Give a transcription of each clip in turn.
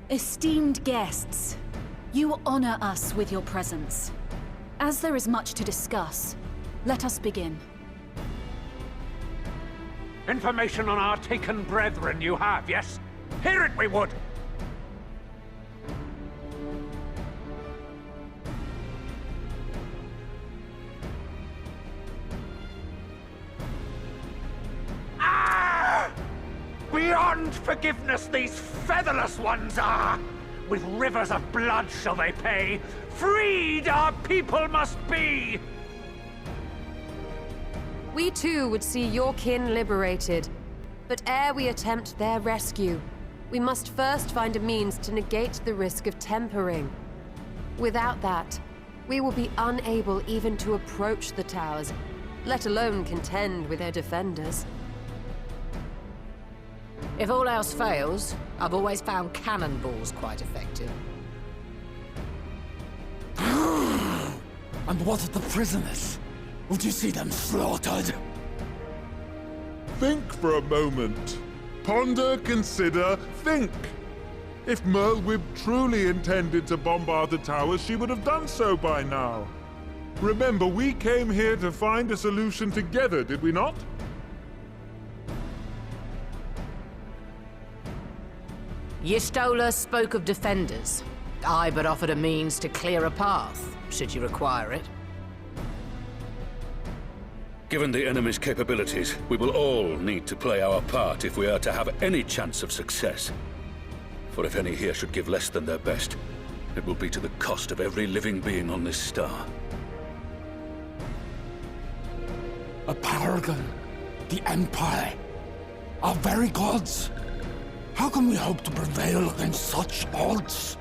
Esteemed guests, you honor us with your presence. As there is much to discuss, let us begin. Information on our taken brethren you have, yes? Hear it we would! Beyond forgiveness, these featherless ones are! With rivers of blood shall they pay. Freed our people must be! We too would see your kin liberated. But ere we attempt their rescue, we must first find a means to negate the risk of tempering. Without that, we will be unable even to approach the towers, let alone contend with their defenders. If all else fails, I've always found cannonballs quite effective. And what of the prisoners? Would you see them slaughtered? Think for a moment. Ponder, consider, think. If Merlwyb truly intended to bombard the towers, she would have done so by now. Remember, we came here to find a solution together, did we not? Y'Stola spoke of defenders. I but offered a means to clear a path, should you require it. Given the enemy's capabilities, we will all need to play our part if we are to have any chance of success. For if any here should give less than their best, it will be to the cost of every living being on this star. A paragon, the Empire, our very gods. How can we hope to prevail against such odds?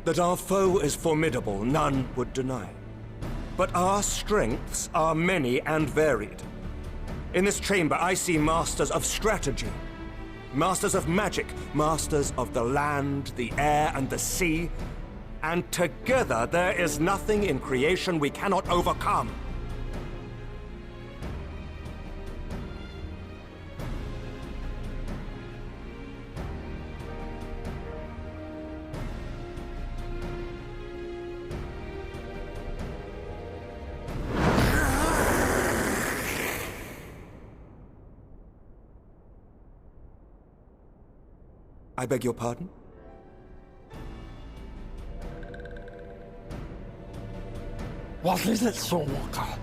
That our foe is formidable, none would deny. But our strengths are many and varied. In this chamber, I see masters of strategy, masters of magic, masters of the land, the air, and the sea. And together, there is nothing in creation we cannot overcome. I beg your pardon? What is it, Soulwalker?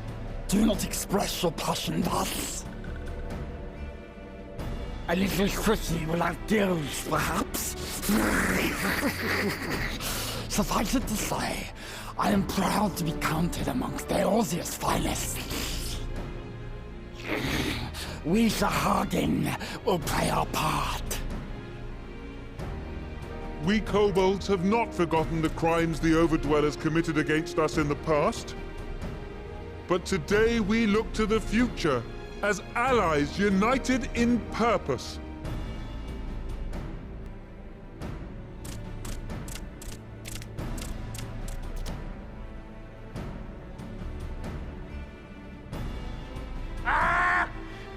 Do not express your passion thus. A little quickie without gills, perhaps? Suffice it to say, I am proud to be counted amongst Eorzea's finest. We Sahagin will play our part. We kobolds have not forgotten the crimes the Overdwellers committed against us in the past. But today we look to the future, as allies united in purpose.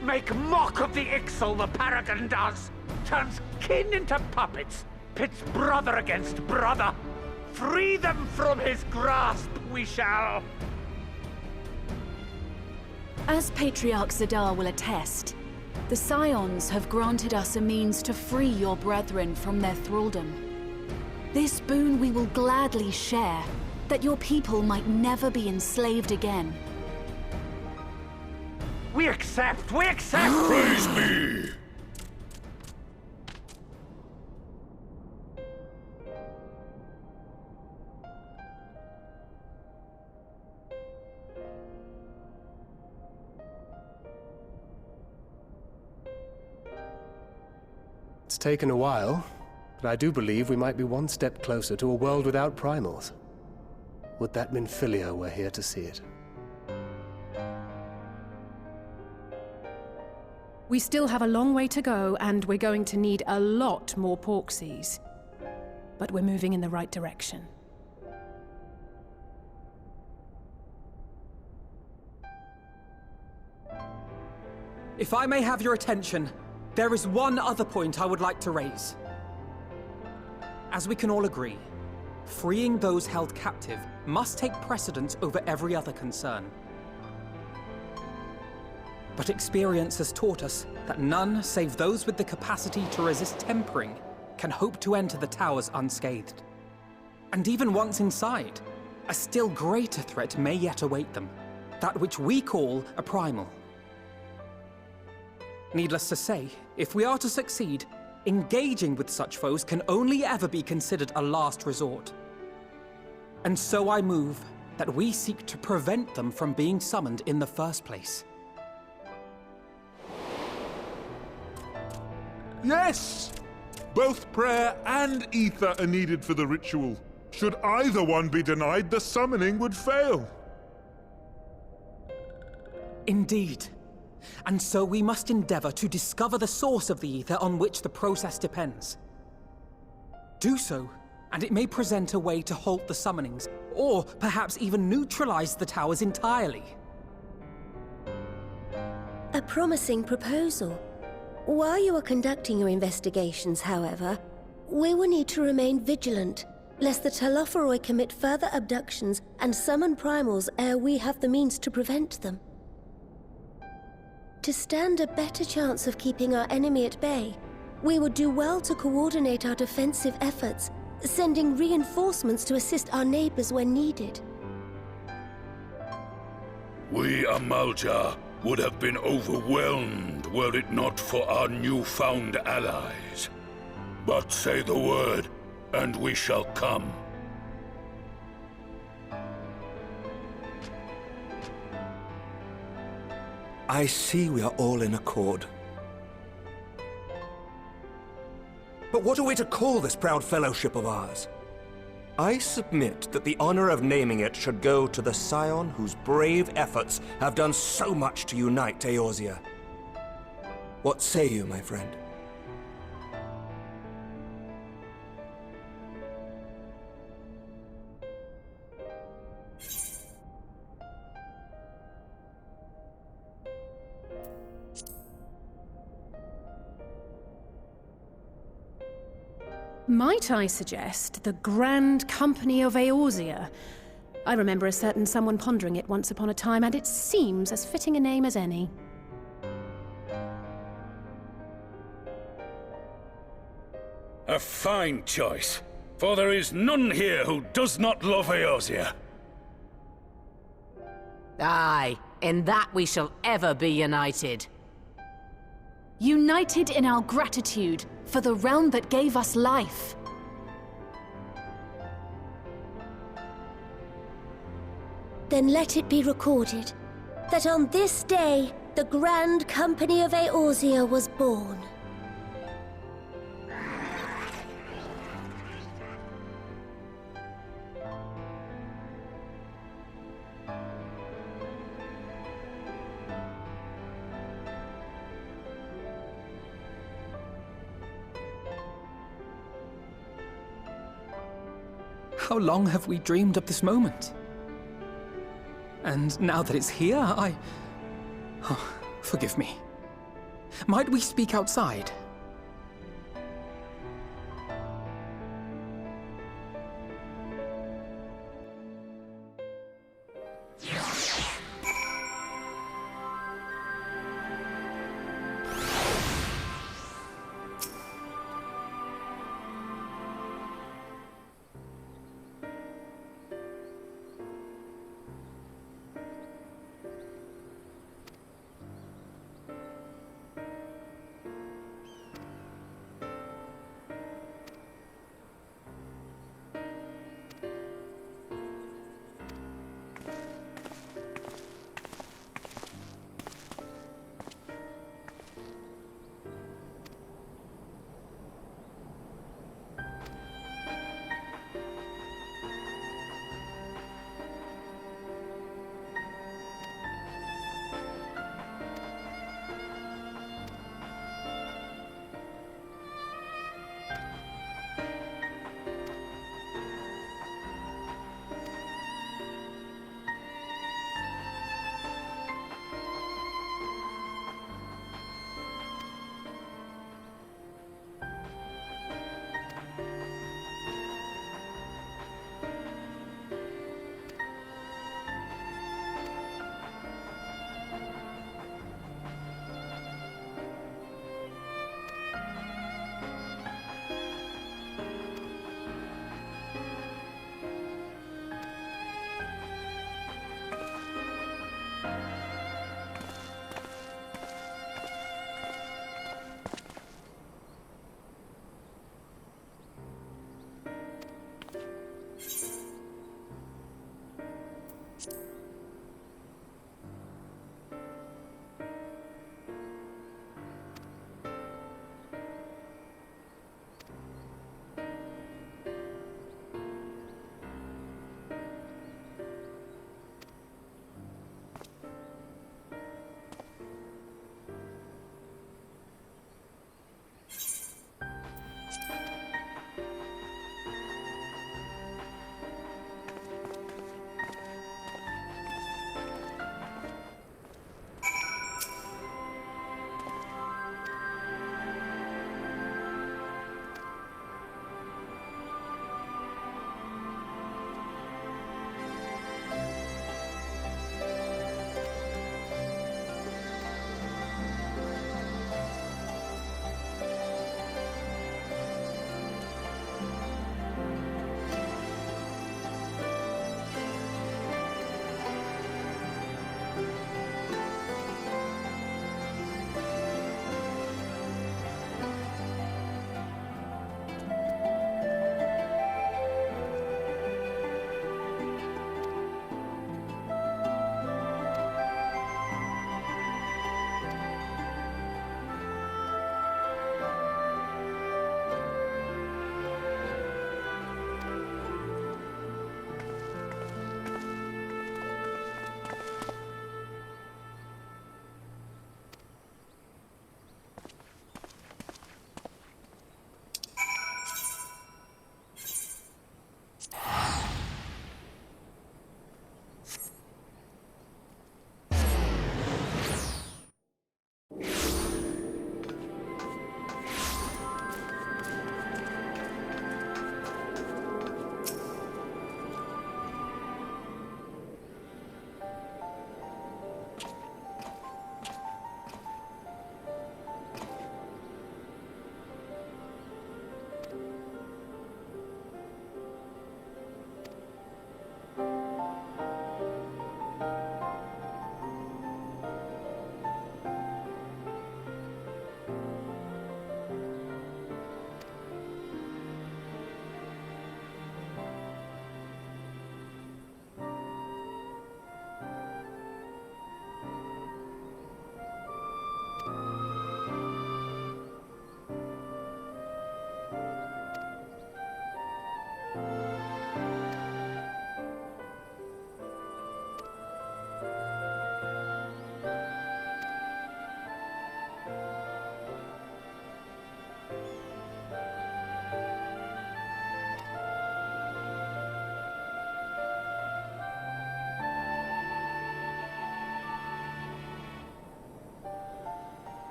Make mock of the Ixal, the Paragon does! Turns kin into puppets! Pits brother against brother! Free them from his grasp, we shall! As Patriarch Zadar will attest, the Scions have granted us a means to free your brethren from their thraldom. This boon we will gladly share, that your people might never be enslaved again. We accept! We accept! Praise me! It's taken a while, but I do believe we might be one step closer to a world without primals. Would that Minfilia were here to see it. We still have a long way to go, and we're going to need a lot more Porksies. But we're moving in the right direction. If I may have your attention, there is one other point I would like to raise. As we can all agree, freeing those held captive must take precedence over every other concern. But experience has taught us that none save those with the capacity to resist tempering can hope to enter the towers unscathed. And even once inside, a still greater threat may yet await them, that which we call a primal. Needless to say, if we are to succeed, engaging with such foes can only ever be considered a last resort. And so I move that we seek to prevent them from being summoned in the first place. Yes! Both prayer and ether are needed for the ritual. Should either one be denied, the summoning would fail. Indeed. And so we must endeavor to discover the source of the ether on which the process depends. Do so, and it may present a way to halt the summonings, or perhaps even neutralize the towers entirely. A promising proposal. While you are conducting your investigations, however, we will need to remain vigilant, lest the Telophoroi commit further abductions and summon primals ere we have the means to prevent them. To stand a better chance of keeping our enemy at bay, we would do well to coordinate our defensive efforts, sending reinforcements to assist our neighbors when needed. We Amalja would have been overwhelmed were it not for our newfound allies. But say the word, and we shall come. I see we are all in accord. But what are we to call this proud fellowship of ours? I submit that the honor of naming it should go to the scion whose brave efforts have done so much to unite Eorzea. What say you, my friend? Might I suggest the Grand Company of Eorzea? I remember a certain someone pondering it once upon a time, and it seems as fitting a name as any. A fine choice, for there is none here who does not love Eorzea. Aye, in that we shall ever be united. United in our gratitude for the realm that gave us life. Then let it be recorded that on this day, the Grand Company of Eorzea was born. How long have we dreamed of this moment? And now that it's here, Oh, forgive me. Might we speak outside?